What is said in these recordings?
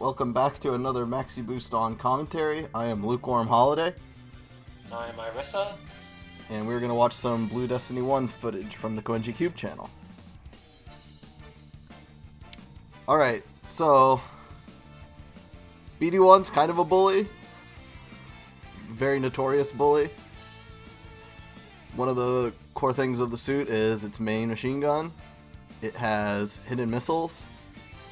welcome back to another Maxi Boost on commentary. I am Lukewarm Holiday. I'm Irissa. And we're going to watch some Blue Destiny 1 footage from the Koenji Cube channel. Alright, so BD1's kind of a bully. Very notorious bully. One of the core things of the suit is its main machine gun. It has hidden missiles.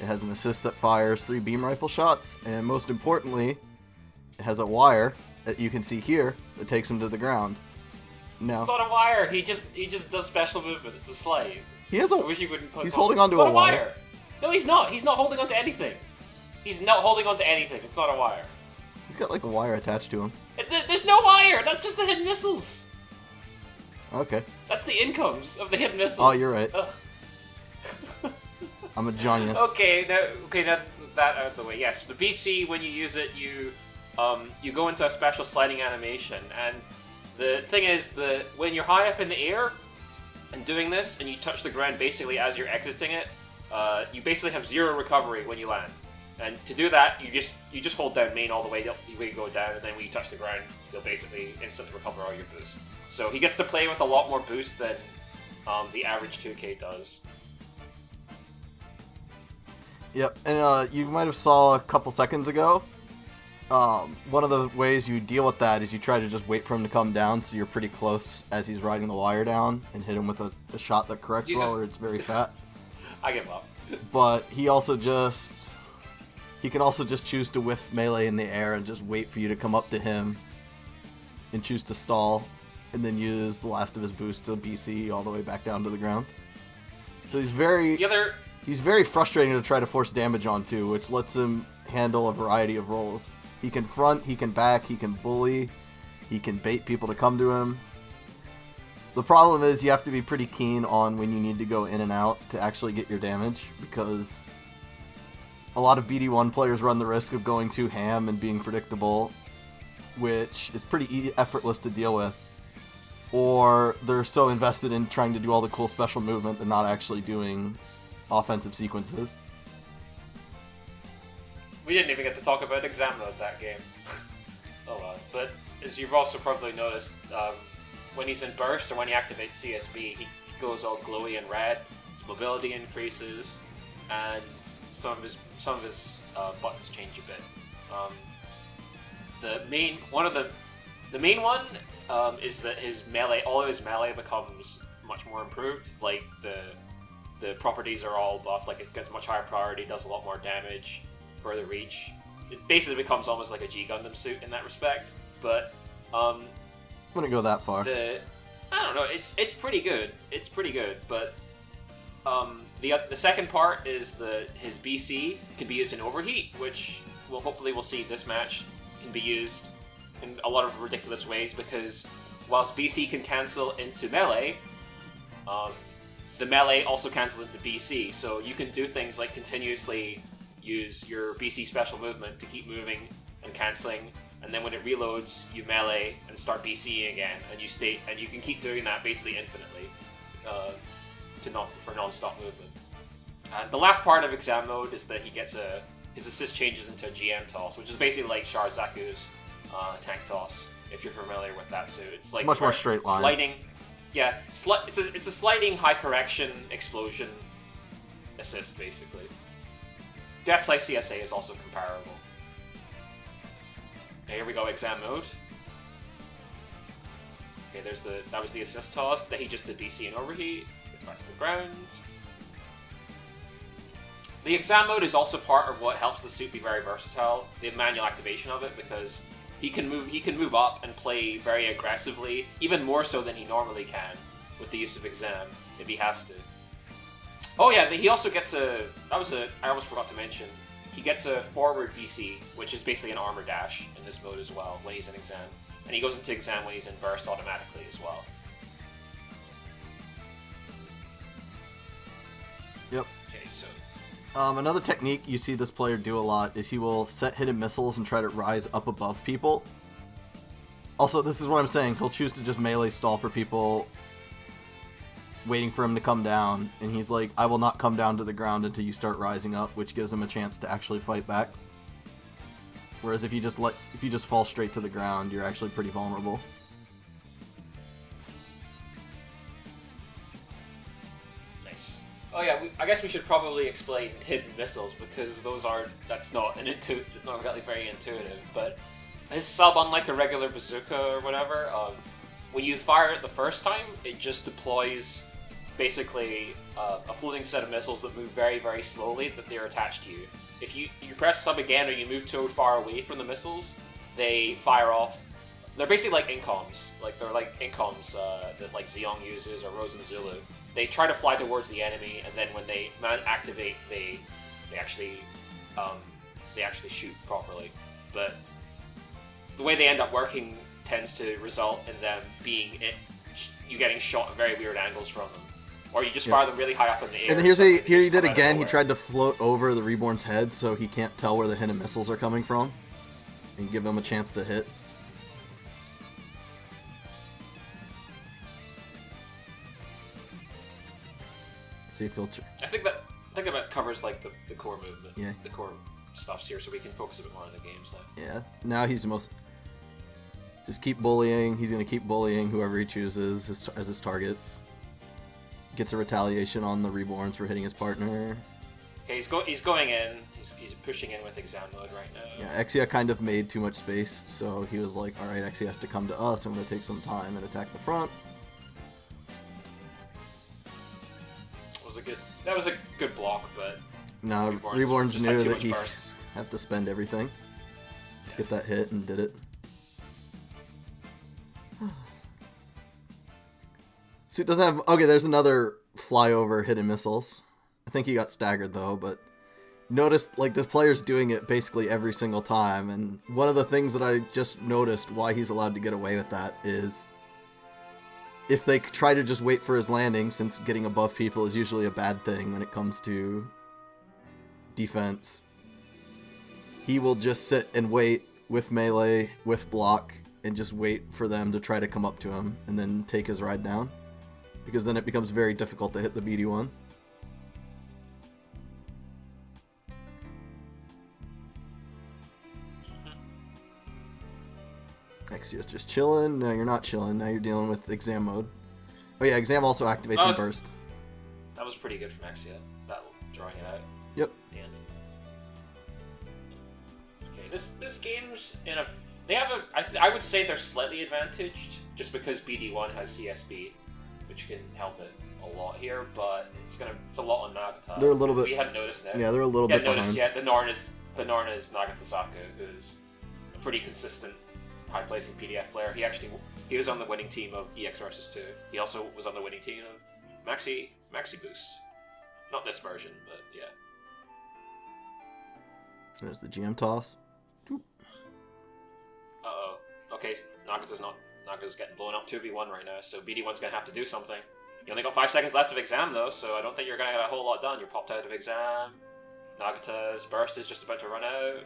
It has an assist that fires 3 beam rifle shots. And most importantly, it has a wire that you can see here that takes him to the ground. No. It's not a wire. He just does special movement. It's a slave. He has a. I wish you wouldn't put he's holding onto a wire. wire. No, he's not. He's not holding onto anything. He's not holding onto anything. It's not a wire. He's got like a wire attached to him. There's no wire. That's just the hidden missiles. Okay. That's the incomes of the hidden missiles. Oh, you're right. I'm a genius. Okay, now that out of the way. Yes, the BC, when you use it, you go into a special sliding animation, and the thing is that when you're high up in the air and doing this, and you touch the ground basically as you're exiting it, you basically have 0 recovery when you land. And to do that, you just hold down main all the way up, you go down, and then when you touch the ground, you'll basically instantly recover all your boost. So he gets to play with a lot more boost than the average 2K does. Yep, and you might have saw a couple seconds ago. One of the ways you deal with that is you try to just wait for him to come down, so you're pretty close as he's riding the wire down, and hit him with a shot that corrects well, or it's very fat. I give up. But he can also just choose to whiff melee in the air and just wait for you to come up to him, and choose to stall, and then use the last of his boost to BC all the way back down to the ground. So he's very frustrating to try to force damage onto, which lets him handle a variety of roles. He can front, he can back, he can bully, he can bait people to come to him. The problem is you have to be pretty keen on when you need to go in and out to actually get your damage, because a lot of BD1 players run the risk of going too ham and being predictable, which is pretty effortless to deal with. Or they're so invested in trying to do all the cool special movement they're not actually doing offensive sequences. We didn't even get to talk about exam mode that game. Oh well. But as you've also probably noticed, when he's in burst or when he activates CSB, he goes all glowy and red. His mobility increases, and some of his buttons change a bit. The main one is that his melee, all of his melee becomes much more improved. Like the properties are all buffed. Like it gets much higher priority, does a lot more damage, further reach. It basically becomes almost like a G Gundam suit in that respect. But wouldn't go that far. I don't know. It's pretty good. It's pretty good. But the second part is his BC can be used in overheat, which we'll see this match can be used in a lot of ridiculous ways, because whilst BC can cancel into melee, the melee also cancels into BC, so you can do things like continuously use your BC special movement to keep moving and cancelling, and then when it reloads, you melee and start BCing again, and you can keep doing that basically infinitely for non-stop movement. And the last part of exam mode is that his assist changes into a GM toss, which is basically like Sharazaku's tank toss, if you're familiar with that suit. It's like much more straight line. Sliding, yeah, it's a sliding high correction explosion assist, basically. Death Sight CSA is also comparable. Okay, here we go, exam mode. Okay, that was the assist toss that he just did BC and overheat. Get back to the ground. The exam mode is also part of what helps the suit be very versatile, the manual activation of it, because he can move up and play very aggressively, even more so than he normally can with the use of exam, if he has to. Oh yeah, he also gets I almost forgot to mention, he gets a forward BC, which is basically an armor dash in this mode as well, when he's in exam. And he goes into exam when he's in burst automatically as well. Yep. Okay, so another technique you see this player do a lot is he will set hidden missiles and try to rise up above people. Also, this is what I'm saying, he'll choose to just melee stall for people waiting for him to come down, and he's like, I will not come down to the ground until you start rising up, which gives him a chance to actually fight back. Whereas if you just fall straight to the ground, you're actually pretty vulnerable. Nice. Oh yeah, I guess we should probably explain hidden missiles because that's not really very intuitive. But his sub, unlike a regular bazooka or whatever, when you fire it the first time, it just deploys basically a floating set of missiles that move very, very slowly that they're attached to you. If you press sub again or you move too far away from the missiles, they fire off. They're basically like incoms. They're like incoms that like Zeong uses or Rose and Zulu. They try to fly towards the enemy, and then when they activate, they actually shoot properly. But the way they end up working tends to result in them you getting shot at very weird angles from them. Or you just fire them really high up in the air. And here he did again. He tried to float over the Reborn's head so he can't tell where the hidden missiles are coming from. And give them a chance to hit. Let's see if he'll... I think that covers like the core movement. Yeah. The core stuff's here, so we can focus a bit more on the games now. Yeah. Now he's the most... Just keep bullying. He's going to keep bullying whoever he chooses as his targets. Gets a retaliation on the Reborns for hitting his partner. Okay, he's going in. He's pushing in with exam mode right now. Yeah, Exia kind of made too much space, so he was like, alright, Exia has to come to us, I'm going to take some time and attack the front. That was a good block, but... No, Reborns knew that he had to spend everything to get that hit, and did it. Suit doesn't have... Okay, there's another flyover hidden missiles. I think he got staggered, though, but... Notice, like, the player's doing it basically every single time, and one of the things that I just noticed why he's allowed to get away with that is... If they try to just wait for his landing, since getting above people is usually a bad thing when it comes to defense, he will just sit and wait with melee, with block, and just wait for them to try to come up to him, and then take his ride down. Because then it becomes very difficult to hit the BD1. Exia's just chilling. No, you're not chilling. Now you're dealing with exam mode. Oh yeah, exam also activates in burst. That was pretty good from Maxi, drawing it out. Yep. And, okay, this game's in a... They have a... I would say they're slightly advantaged, just because BD1 has CSB, which can help it a lot here, but it's a lot on Nagata. They're a little bit... We hadn't noticed that. Yeah, they're a little bit behind. Yeah, the Norn is Nagata Saka, who's a pretty consistent high-placing PDF player. He was on the winning team of EX vs 2. He also was on the winning team of Maxi Boost. Not this version, but yeah. There's the GM toss. Uh-oh. Okay, Nagata's getting blown up 2v1 right now, so BD1's gonna have to do something. You only got 5 seconds left of exam though, so I don't think you're gonna get a whole lot done. You're popped out of exam. Nagata's burst is just about to run out.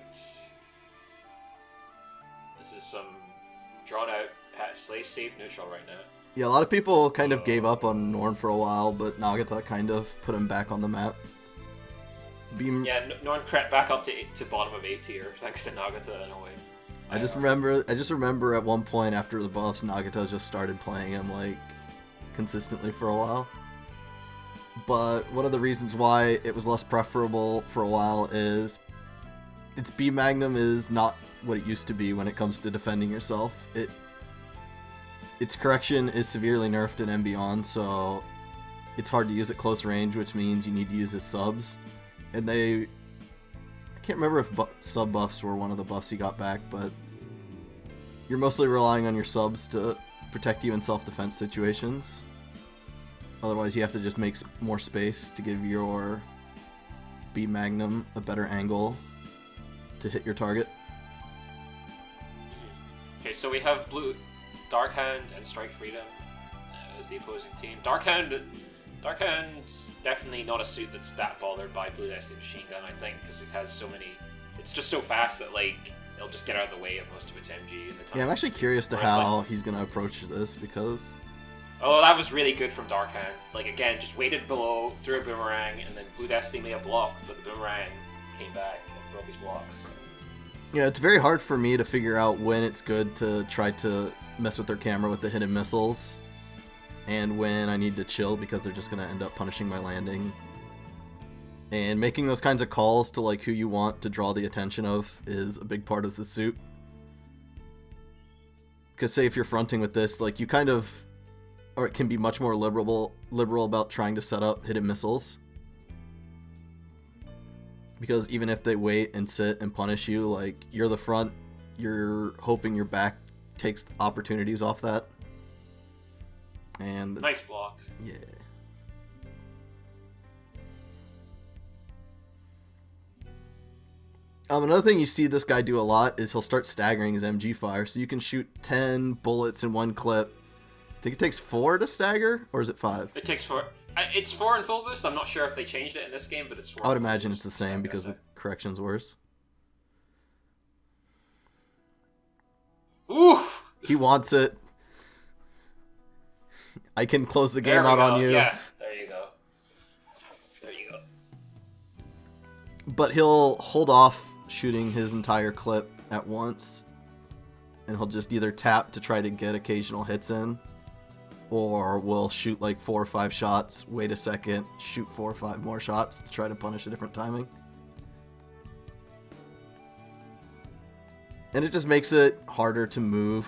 This is some drawn out safe neutral right now. Yeah, a lot of people kind of gave up on Norn for a while, but Nagata kind of put him back on the map. Yeah, Norn crept back up to bottom of A tier thanks to Nagata in a way. I just remember at one point after the buffs, Nagata just started playing him like consistently for a while. But one of the reasons why it was less preferable for a while is its B Magnum is not what it used to be when it comes to defending yourself. Its correction is severely nerfed in MBON, so it's hard to use at close range, which means you need to use his subs. And I can't remember if sub buffs were one of the buffs he got back, but you're mostly relying on your subs to protect you in self-defense situations. Otherwise, you have to just make more space to give your B Magnum a better angle to hit your target. Okay, so we have Dark Hound and Strike Freedom as the opposing team. Dark Hound's definitely not a suit that's that bothered by Blue Destiny Machine Gun, I think, because it has so many... It's just so fast that, like, it'll just get out of the way of most of its MG in the time. Yeah, I'm actually curious to how he's going to approach this, because... Oh, that was really good from Dark Hound. Like, again, just waited below, threw a boomerang, and then Blue Destiny made a block, but the boomerang came back and broke his blocks. Yeah, it's very hard for me to figure out when it's good to try to mess with their camera with the hidden missiles, and when I need to chill because they're just going to end up punishing my landing. And making those kinds of calls to like who you want to draw the attention of is a big part of the suit. Because say if you're fronting with this, like you kind of, or it can be much more liberal about trying to set up hidden missiles. Because even if they wait and sit and punish you, like you're the front, you're hoping your back takes opportunities off that. And nice block. Yeah. Another thing you see this guy do a lot is he'll start staggering his MG fire, so you can shoot 10 bullets in one clip. I think it takes 4 to stagger, or is it 5? It takes 4. It's 4 in full boost. I'm not sure if they changed it in this game, but it's 4. I would imagine it's the same because the correction's worse. Oof! He wants it. I can close the game out on you. Yeah, there you go. There you go. But he'll hold off shooting his entire clip at once, and he'll just either tap to try to get occasional hits in, or we'll shoot like 4 or 5 shots, wait a second, shoot 4 or 5 more shots to try to punish a different timing. And it just makes it harder to move.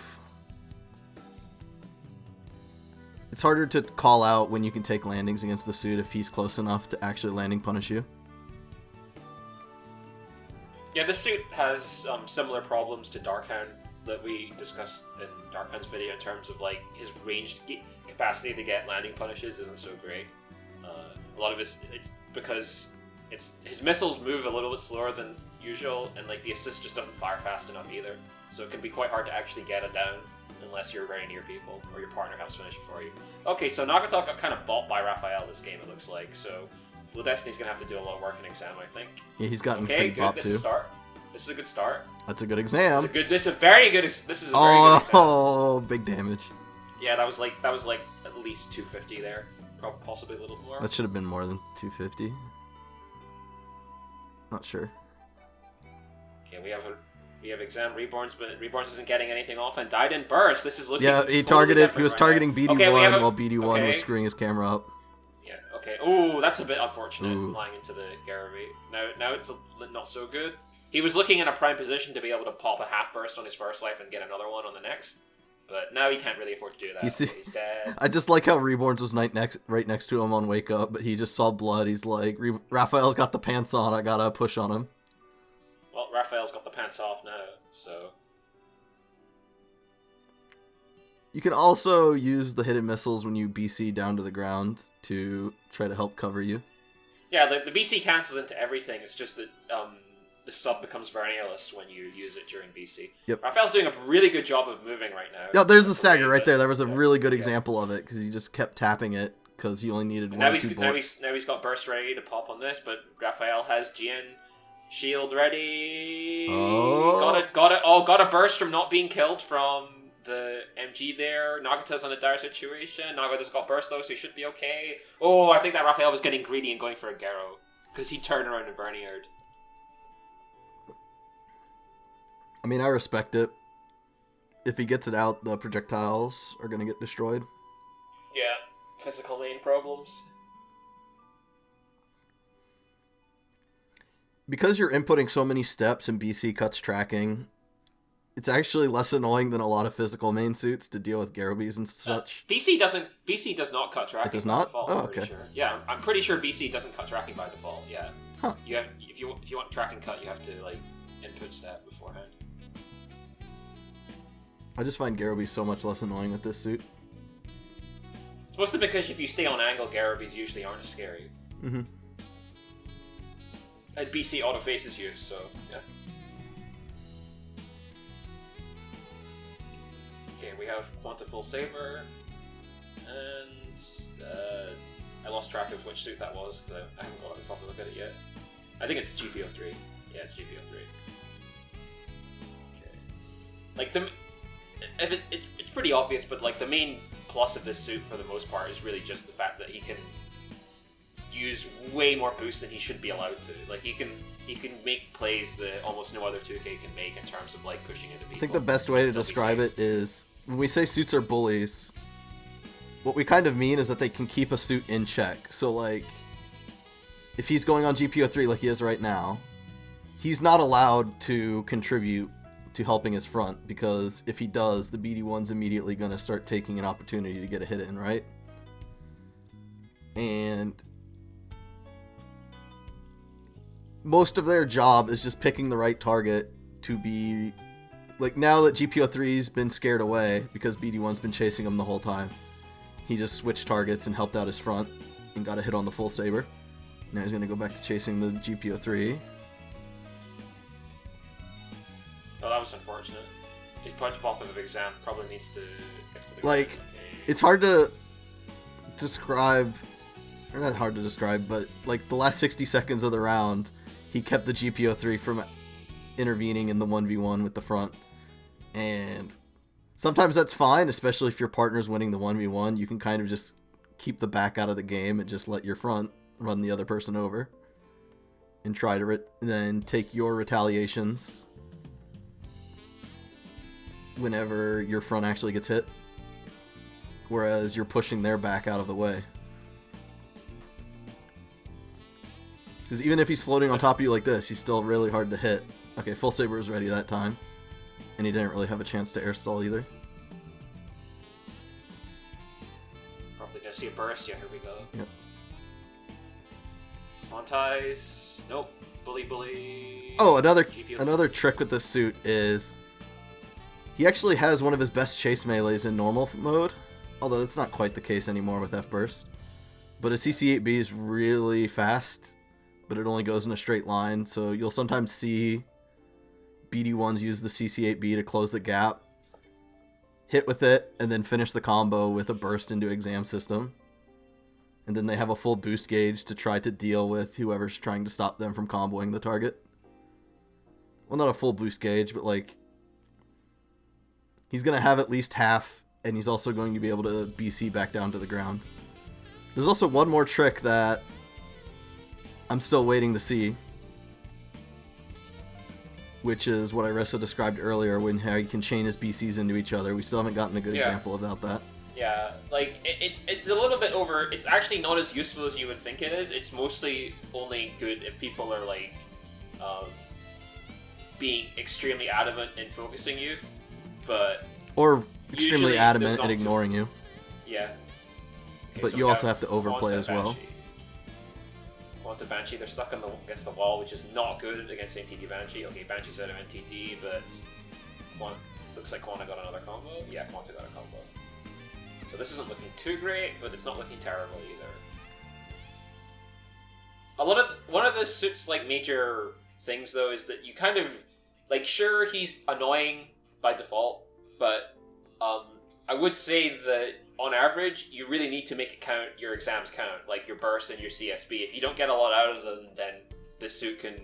It's harder to call out when you can take landings against the suit if he's close enough to actually landing punish you. Yeah, this suit has similar problems to Dark Hound that we discussed in Dark Hound's video in terms of like his ranged capacity to get landing punishes isn't so great. A lot of it's because his missiles move a little bit slower than usual, and like the assist just doesn't fire fast enough either. So it can be quite hard to actually get it down unless you're very near people or your partner helps finish it for you. Okay, so Nagato got kind of bought by Raphael this game, it looks like. So Blue Destiny's gonna have to do a lot of work in exam, I think. Yeah, he's gotten okay, pretty good. bopped This too. is a start. This is a good start. That's a good exam. This is a very good exam. Oh, big damage. Yeah, that was like at least 250 there, possibly a little more. That should have been more than 250. Not sure. Okay, we have exam Reborns, but Reborns isn't getting anything off and died in burst. This is looking. Yeah, he was targeting BD1 Okay, while BD1 was screwing his camera up. Yeah. Okay. Ooh, that's a bit unfortunate. Ooh. Flying into the Garaby. Now it's not so good. He was looking in a prime position to be able to pop a half burst on his first life and get another one on the next. But now he can't really afford to do that. He's dead. I just like how Reborns was right next to him on Wake Up, but he just saw blood. He's like, Raphael's got the pants on. I gotta push on him. Well, Raphael's got the pants off now, so... You can also use the hidden missiles when you BC down to the ground to try to help cover you. Yeah, the BC cancels into everything. It's just that the sub becomes varnierless when you use it during BC. Yep. Raphael's doing a really good job of moving right now. Yeah, there's the stagger right there. There was a really good example of it because he just kept tapping it because he only needed one or two bullets. Now he's got burst ready to pop on this, but Raphael has GN shield ready. Oh. Got a burst from not being killed from the MG there. Nagato's on a dire situation. Nagato's got burst though, so he should be okay. Oh, I think that Raphael was getting greedy and going for a Garo because he turned around and Verniard. I mean, I respect it. If he gets it out, the projectiles are going to get destroyed. Yeah, physical lane problems. Because you're inputting so many steps and BC cuts tracking, it's actually less annoying than a lot of physical main suits to deal with Garobis and such. BC does not cut tracking. It does not? By default, Oh, I'm pretty okay. sure. Yeah, I'm pretty sure BC doesn't cut tracking by default. Yeah. Huh. If you want tracking cut, you have to like input step beforehand. I just find Garobi so much less annoying with this suit. It's mostly because if you stay on angle, Garobis usually aren't as scary. Mm-hmm. And BC auto faces you, so yeah. Okay, we have Quantifull Saber, and I lost track of which suit that was because I haven't got a proper look at it yet. I think it's GPO3. Yeah, it's GPO3. Okay. Like it's pretty obvious, but like the main plus of this suit for the most part is really just the fact that he can use way more boost than he should be allowed to. Like he can he can make plays that almost no other 2K can make in terms of like pushing into people. I think the best way to describe it is when we say suits are bullies, what we kind of mean is that they can keep a suit in check. So like, if he's going on GPO3 like he is right now, he's not allowed to contribute to helping his front, because if he does, the BD1's immediately going to start taking an opportunity to get a hit in, right? And most of their job is just picking the right target to be... Like, now that GPO3's been scared away because BD1's been chasing him the whole time, he just switched targets and helped out his front and got a hit on the full saber. Now he's going to go back to chasing the GPO3. Oh, that was unfortunate. His punch pop of exam probably needs to get to the like, ground. Okay. It's hard to describe, or not hard to describe, but like the last 60 seconds of the round, he kept the GPO3 from intervening in the 1v1 with the front. And sometimes that's fine, especially if your partner's winning the 1v1. You can kind of just keep the back out of the game and just let your front run the other person over. And try to then take your retaliations whenever your front actually gets hit, whereas you're pushing their back out of the way. Because even if he's floating on top of you like this, he's still really hard to hit. Okay, full saber was ready that time, and he didn't really have a chance to air stall either. Probably gonna see a burst. Yeah, here we go. Yep. Monties. Nope. Bully. Oh, another GPO3. trick with this suit is he actually has one of his best chase melees in normal mode, although it's not quite the case anymore with F-Burst. But his CC8B is really fast, but it only goes in a straight line, so you'll sometimes see BD1s use the CC8B to close the gap, hit with it, and then finish the combo with a burst into exam system. And then they have a full boost gauge to try to deal with whoever's trying to stop them from comboing the target. Well, not a full boost gauge, but like, he's going to have at least half, and he's also going to be able to BC back down to the ground. There's also one more trick that I'm still waiting to see, which is what Iressa described earlier, when how you can chain his BCs into each other. We still haven't gotten a good example about that. Yeah, like, it's a little bit over... It's actually not as useful as you would think it is. It's mostly only good if people are, like, being extremely adamant in focusing you, but... Or extremely adamant in ignoring you. Yeah. Okay, but so you also have to overplay as well. Onto Banshee, they're stuck against the wall, which is not good against NTD Banshee. Okay, Banshee's out of NTD, but looks like Quanta got another combo. Yeah, Quanta got a combo. So this isn't looking too great, but it's not looking terrible either. One of the suit's like major things though is that you kind of like, sure, he's annoying by default, but I would say that on average, you really need to make it count, your exams count, like your burst and your CSB. If you don't get a lot out of them, then this suit can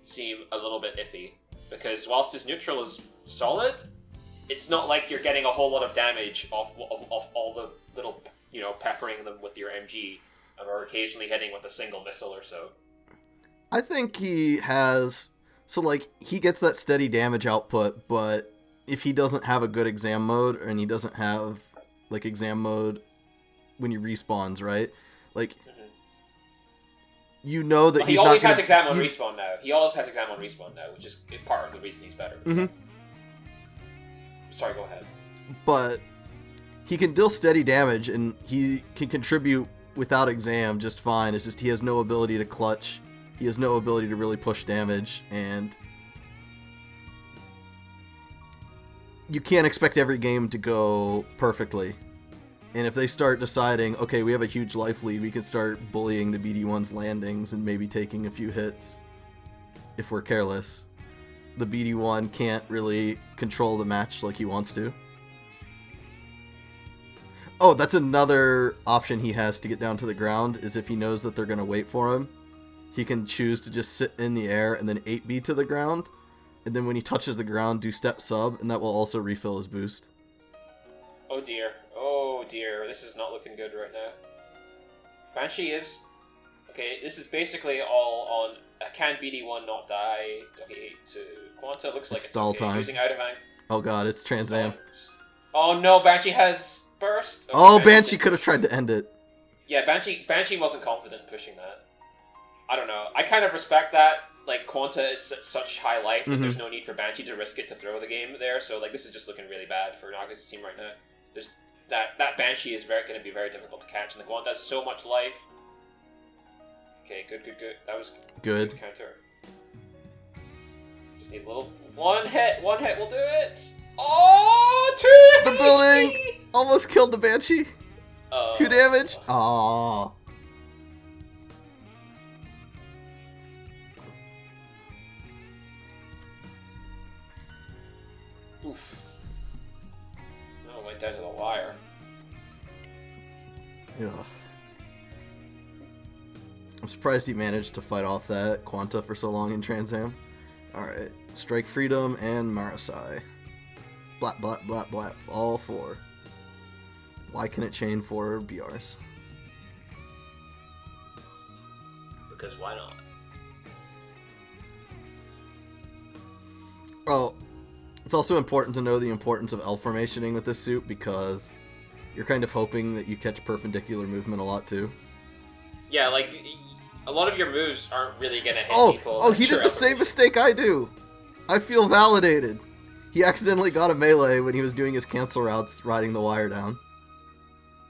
seem a little bit iffy. Because whilst his neutral is solid, it's not like you're getting a whole lot of damage off all the little, peppering them with your MG, or occasionally hitting with a single missile or so. I think he has... So, like, he gets that steady damage output, but if he doesn't have a good exam mode, and he doesn't have... like exam mode when he respawns, right? Like, you know that well, he always has exam on respawn now. He always has exam on respawn now, which is part of the reason he's better. Mm-hmm. Sorry, go ahead. But he can deal steady damage, and he can contribute without exam just fine. It's just he has no ability to clutch. He has no ability to really push damage, and you can't expect every game to go perfectly. And if they start deciding, okay, we have a huge life lead, we can start bullying the BD1's landings and maybe taking a few hits if we're careless. The BD1 can't really control the match like he wants to. Oh, that's another option he has to get down to the ground, is if he knows that they're going to wait for him, he can choose to just sit in the air and then 8B to the ground. And then when he touches the ground, do step sub, and that will also refill his boost. Oh dear. Oh dear. This is not looking good right now. Banshee is... Okay, this is basically all on Can BD1 not die? Okay, to Quanta. Looks like it's stall okay. time. Using out of angle. Oh god, it's Trans Am. Oh no, Banshee has burst. Okay, Oh, Banshee could have tried to end it. Yeah, Banshee wasn't confident in pushing that. I don't know. I kind of respect that. Like, Quanta is such high life that there's no need for Banshee to risk it to throw the game there. So, like, this is just looking really bad for Naga's team right now. There's that Banshee is going to be very difficult to catch, and the Quanta has so much life. Okay, good. That was good counter. Just need a little one hit will do it. Oh, 2 The building almost killed the Banshee. 2 damage. Aww. Oof. No, it went down to the wire. Yeah. I'm surprised he managed to fight off that Quanta for so long in Trans Am. Alright. Strike Freedom and Marasai. Blap, blap, blap, blap. All 4. Why can it chain 4 BRs? Because why not? Oh, it's also important to know the importance of L formationing with this suit because you're kind of hoping that you catch perpendicular movement a lot too. Yeah, like, a lot of your moves aren't really going to hit people. Oh, he did the same mistake I do. I feel validated. He accidentally got a melee when he was doing his cancel routes riding the wire down.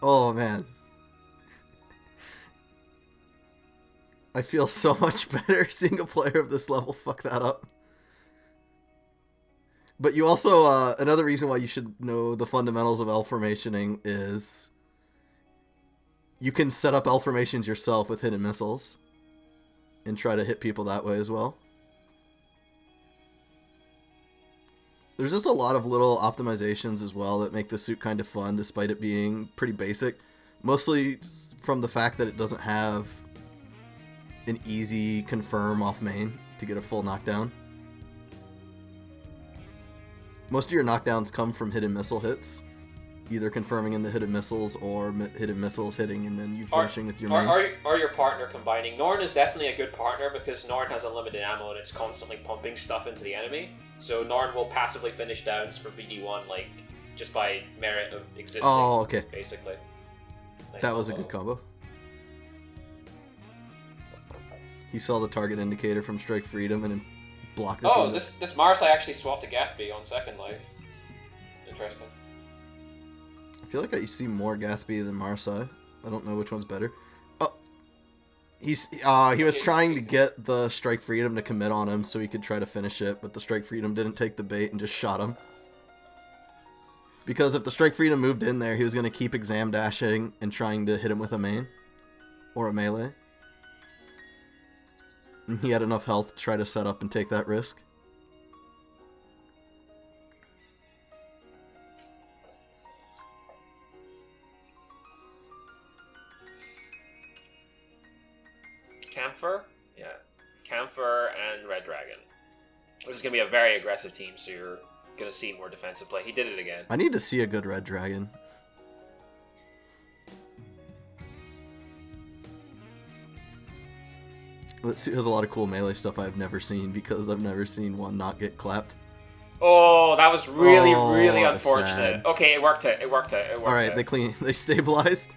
Oh, man. I feel so much better seeing a player of this level fuck that up. But you also, another reason why you should know the fundamentals of L formationing is you can set up L formations yourself with hidden missiles and try to hit people that way as well. There's just a lot of little optimizations as well that make the suit kind of fun despite it being pretty basic. Mostly from the fact that it doesn't have an easy confirm off main to get a full knockdown. Most of your knockdowns come from hidden missile hits, either confirming in the hidden missiles or hidden missiles hitting and then you finishing with your main. Or your partner combining. Norn is definitely a good partner because Norn has unlimited ammo and it's constantly pumping stuff into the enemy. So Norn will passively finish downs for BD1 like just by merit of existing. Oh, okay. Basically. Nice that was combo. a good combo. He saw the target indicator from Strike Freedom and blocked it. Oh, this Marasai actually swapped to Gathby on second life. Interesting. I feel like I see more Gathby than Marasai. I don't know which one's better. Oh, he was trying to get the Strike Freedom to commit on him so he could try to finish it, but the Strike Freedom didn't take the bait and just shot him. Because if the Strike Freedom moved in there, he was going to keep exam dashing and trying to hit him with a main or a melee. And he had enough health to try to set up and take that risk. Camphor? Yeah. Camphor and Red Dragon. This is going to be a very aggressive team, so you're going to see more defensive play. He did it again. I need to see a good Red Dragon. This suit has a lot of cool melee stuff I've never seen because I've never seen one not get clapped. Oh, that was really unfortunate. Sad. Okay, it worked out. Alright, they stabilized.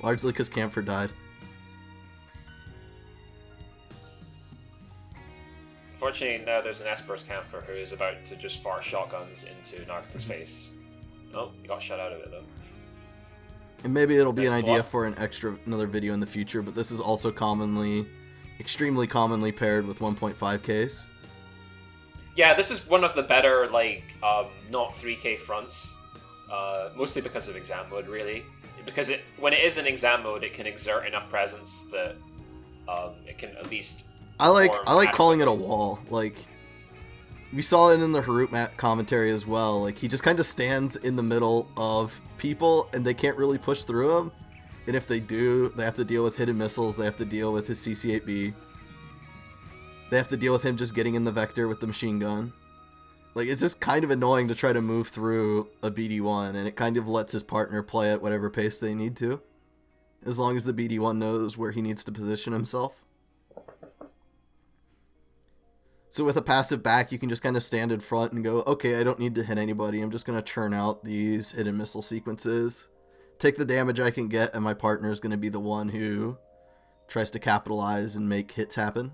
Largely because Camphor died. Fortunately, now there's an Esper's Camphor who is about to just fire shotguns into Nagato's face. Oh, he got shot out of it though. And maybe it'll be Nice an idea block. for another video in the future, but this is also extremely commonly paired with 1.5Ks. Yeah, this is one of the better, like, not 3K fronts. Mostly because of exam mode, really. Because when it is in exam mode, it can exert enough presence that it can at least. I like calling it a wall. Like, we saw it in the Harut map commentary as well. Like, he just kind of stands in the middle of people, and they can't really push through him. And if they do, they have to deal with hidden missiles. They have to deal with his CC-8B. They have to deal with him just getting in the vector with the machine gun. Like, it's just kind of annoying to try to move through a BD1, and it kind of lets his partner play at whatever pace they need to. As long as the BD1 knows where he needs to position himself. So with a passive back, you can just kind of stand in front and go, okay, I don't need to hit anybody. I'm just going to churn out these hidden missile sequences, take the damage I can get, and my partner is going to be the one who tries to capitalize and make hits happen.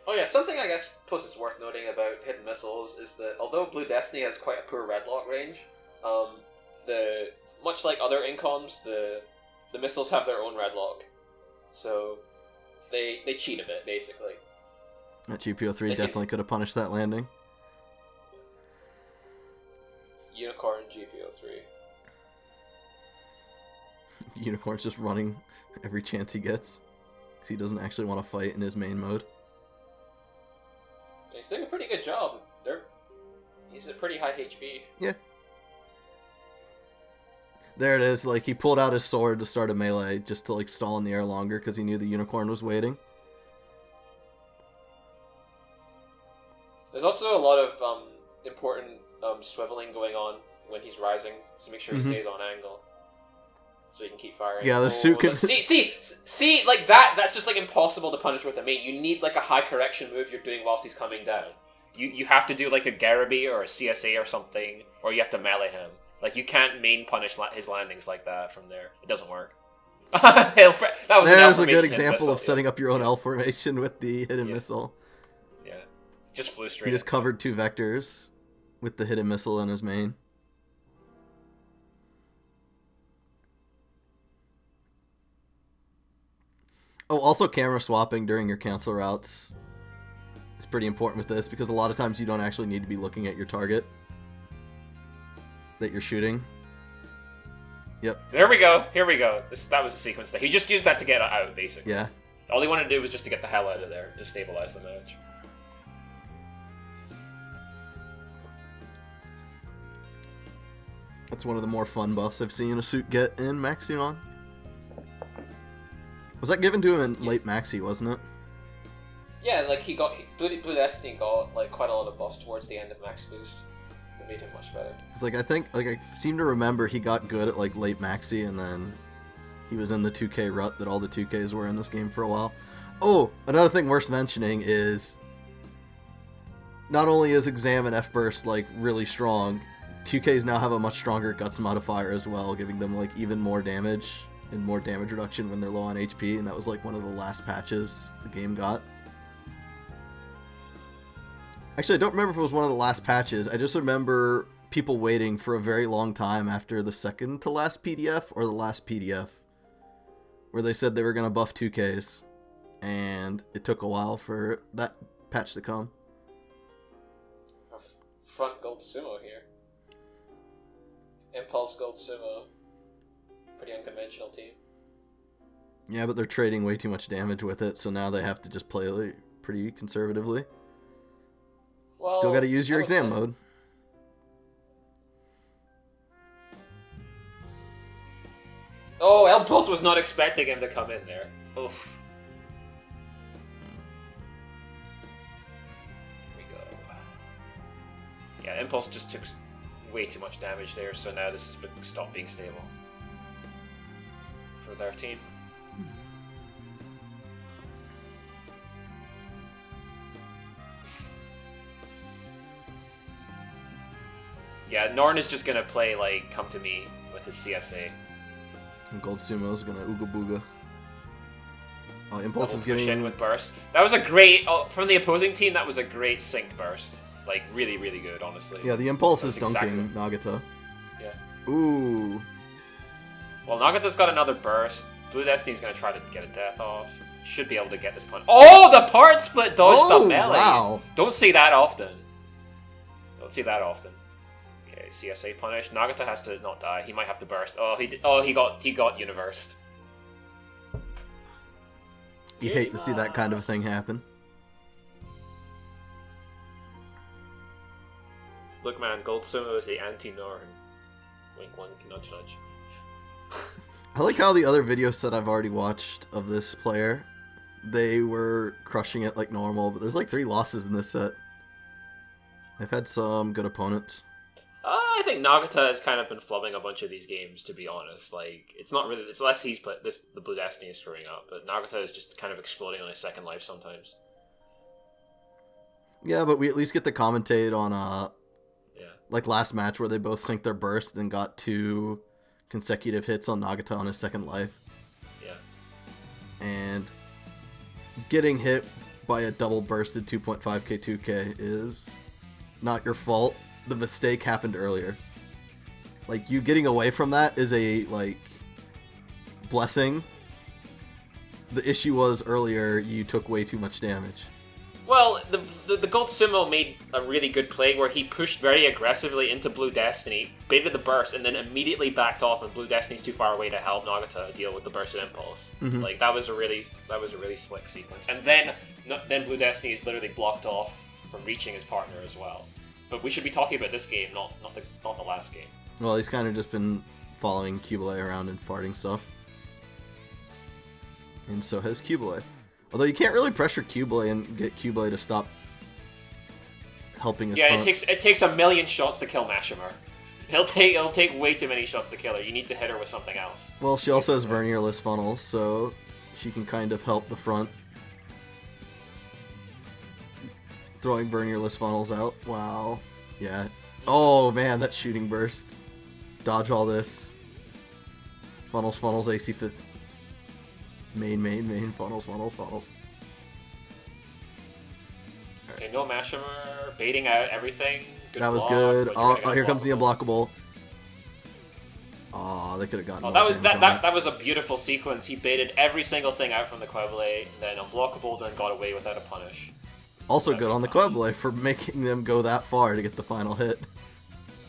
Oh yeah, something I guess plus it's worth noting about hidden missiles is that although Blue Destiny has quite a poor red lock range, much like other incoms, the missiles have their own red lock. So they cheat a bit, basically. That GPO-3 definitely could have punished that landing. Unicorn GPO-3. Unicorn's just running every chance he gets, because he doesn't actually want to fight in his main mode. He's doing a pretty good job. He's at pretty high HP. Yeah. There it is. Like, he pulled out his sword to start a melee just to, like, stall in the air longer because he knew the unicorn was waiting. There's also a lot of important swiveling going on when he's rising, so make sure he stays on angle. So he can keep firing. Yeah, the suit can... See, like that's just, like, impossible to punish with a main. You need, like, a high correction move you're doing whilst he's coming down. You have to do, like, a Garaby or a CSA or something, or you have to melee him. Like, you can't main punish his landings like that from there. It doesn't work. There's a good example of setting up your own L formation with the hidden missile. Yeah. Just flew straight. He just covered 2 vectors with the hidden missile in his main. Oh, also camera swapping during your cancel routes is pretty important with this, because a lot of times you don't actually need to be looking at your target that you're shooting. Yep. There we go. Here we go. That was a sequence that he just used that to get out, basically. Yeah. All he wanted to do was just to get the hell out of there, to stabilize the match. That's one of the more fun buffs I've seen a suit get in Maxi. Was that given to him in late Maxi, wasn't it? Yeah, like Blue Destiny got, like, quite a lot of buffs towards the end of Max Boost that made him much better. It's like, I seem to remember he got good at, like, late Maxi, and then he was in the 2K rut that all the 2Ks were in this game for a while. Oh, another thing worth mentioning is not only is Exam and F-Burst, like, really strong, 2Ks now have a much stronger Guts modifier as well, giving them, like, even more damage and more damage reduction when they're low on HP, and that was, like, one of the last patches the game got. Actually, I don't remember if it was one of the last patches. I just remember people waiting for a very long time after the second to last PDF or the last PDF, where they said they were going to buff 2Ks, and it took a while for that patch to come. Front Gold Sumo here. Impulse Gold Sumo. Pretty unconventional team. Yeah, but they're trading way too much damage with it, so now they have to just play pretty conservatively. Well, still got to use your exam mode. Oh, Impulse was not expecting him to come in there. Oof. Here we go. Yeah, Impulse just took way too much damage there, so now this has stopped being stable for their team. Yeah, Norn is just gonna play, like, Come to Me with his CSA. And Gold Sumo's gonna Ooga Booga. Oh, Impulse is getting... in with Burst. That was a great... Oh, from the opposing team, that was a great synced Burst. Like, really, really good, honestly. Yeah, the Impulse is dunking Nagato. Yeah. Ooh. Well, Nagato's got another Burst. Blue Destiny's gonna try to get a death off. Should be able to get this punch. Oh, the part split dodged the melee! Wow. Don't see that often. Don't see that often. Okay, CSA punish. Nagato has to not die. He might have to burst. Oh, he did. Oh, he got universed. You hate to see that kind of thing happen. Look, man, Gold Sumo is the anti-Norn. Wink, wink, nudge, nudge. I like how the other video set I've already watched of this player, they were crushing it like normal, but there's like 3 losses in this set. They've had some good opponents. I think Nagata has kind of been flubbing a bunch of these games, to be honest. Like, it's not really... It's less he's played... The Blue Destiny is screwing up, but Nagata is just kind of exploding on his second life sometimes. Yeah, but we at least get to commentate on, Yeah. like, last match where they both synced their burst and got 2 consecutive hits on Nagata on his second life. Yeah. And getting hit by a double bursted 2.5k 2k is not your fault. The mistake happened earlier. Like, you getting away from that is a, like, blessing. The issue was earlier you took way too much damage. Well, the Gold Sumo made a really good play where he pushed very aggressively into Blue Destiny, baited the burst, and then immediately backed off when Blue Destiny's too far away to help Nagata deal with the bursted impulse. Mm-hmm. Like, that was a really slick sequence. And then Blue Destiny is literally blocked off from reaching his partner as well. But we should be talking about this game, not the last game. Well, he's kind of just been following Cubele around and farting stuff. And so has Cubele. Although you can't really pressure Cubele and get Cubele to stop helping his front. it takes a million shots to kill Mashimer. It'll take way too many shots to kill her. You need to hit her with something else. Well, she also has Vernierless funnels, so she can kind of help the front. Throwing Vernierless funnels out. Wow. Yeah. Oh man, that shooting burst. Dodge all this. Funnels, AC fit. Main, funnels. Okay, no Mashimer, baiting out everything. Good that was block, good. but Oh, here comes the unblockable. Oh, they could have gotten. Oh, that was a beautiful sequence. He baited every single thing out from the Quevele, then unblockable, then got away without a punish. Also good on the Quevele for making them go that far to get the final hit.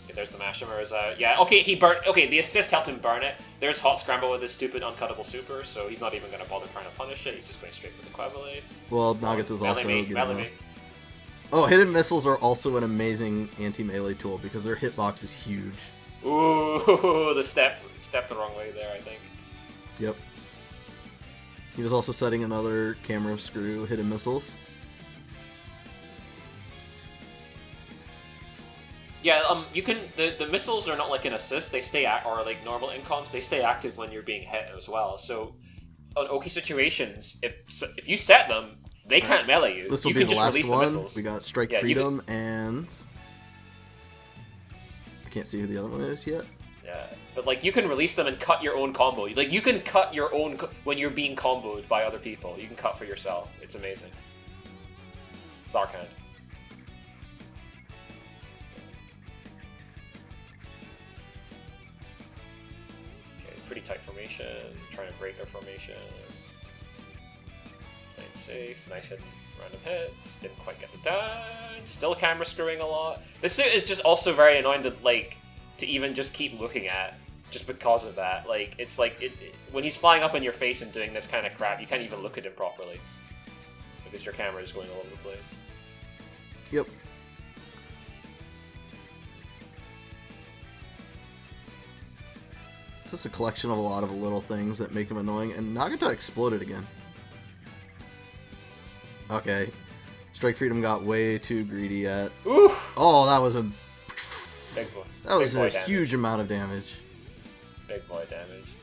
Okay, there's the Mashimers out. Yeah, okay, he burnt. Okay, the assist helped him burn it. There's Hot Scramble with his stupid uncuttable super, so he's not even going to bother trying to punish it. He's just going straight for the Quevele. Well, Nagata's also melee. Oh, hidden missiles are also an amazing anti-melee tool because their hitbox is huge. Ooh, the step the wrong way there, I think. Yep. He was also setting another camera screw hidden missiles. Yeah, you can. The missiles are not like an assist; they stay or like normal incoms. They stay active when you're being hit as well. So, on OK situations, if you set them, they can't melee you. This will be the last one. The we got Strike Freedom and I can't see who the other one is yet. Yeah, but like you can release them and cut your own combo. Like you can cut your own when you're being comboed by other people. You can cut for yourself. It's amazing. Dark Hound. Pretty tight formation, trying to break their formation. Playing safe, nice hidden random hit. Didn't quite get it done. Still camera screwing a lot. This suit is just also very annoying to even just keep looking at, just because of that. Like it's like when he's flying up in your face and doing this kind of crap, you can't even look at him properly because your camera is going all over the place. Yep. It's just a collection of a lot of little things that make him annoying, and Nagata exploded again. Okay. Strike Freedom got way too greedy at... Oof! Oh, that was a... Big boy. That was a damage. huge amount of damage. Big boy damage.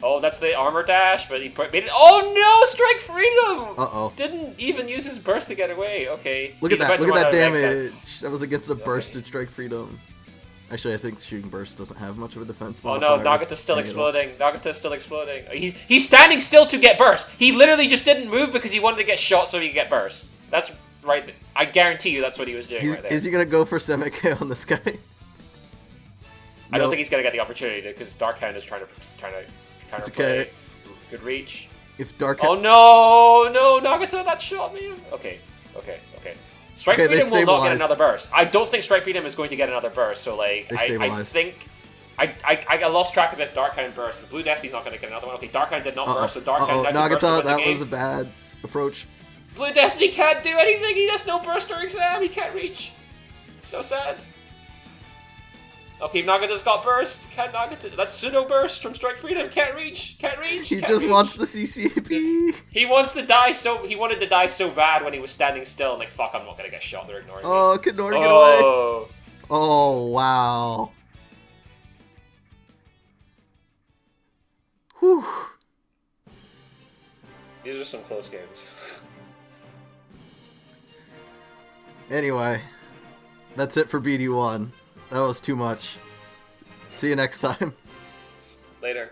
Oh, that's the armor dash, but he made it... Oh no! Strike Freedom! Uh-oh. Didn't even use his burst to get away. Okay. Look at that. Look at that damage. That was against a bursted Strike Freedom. Actually, I think shooting burst doesn't have much of a defense modifier. Oh no, Nagata's still exploding. Nagata's still exploding. He's standing still to get burst. He literally just didn't move because he wanted to get shot so he could get burst. That's right. I guarantee you that's what he was doing right there. Is he going to go for Semike on this guy? I don't think he's going to get the opportunity to because Dark Hound is trying to It's play. okay. Good reach. If Dark Hound... Oh no, Nagata, that shot me. Okay. Strike Freedom will not get another burst. I don't think Strike Freedom is going to get another burst, so like, I think... I lost track of if Dark Hound burst. The Blue Destiny's not going to get another one. Okay, Dark Hound did not burst, so Dark Hound... Nagata, that was a bad approach. Blue Destiny can't do anything! He has no burst or exam! He can't reach! It's so sad. Okay, Nagata's got burst. Can't Nagata... That's pseudo burst from Strike Freedom. Can't reach! He just wants the CCP. He wants to die so... He wanted to die so bad when he was standing still and like, fuck, I'm not gonna get shot. They're ignoring me. Oh, Kenori, get away. Oh, wow. Whew. These are some close games. Anyway, that's it for BD1. That was too much. See you next time. Later.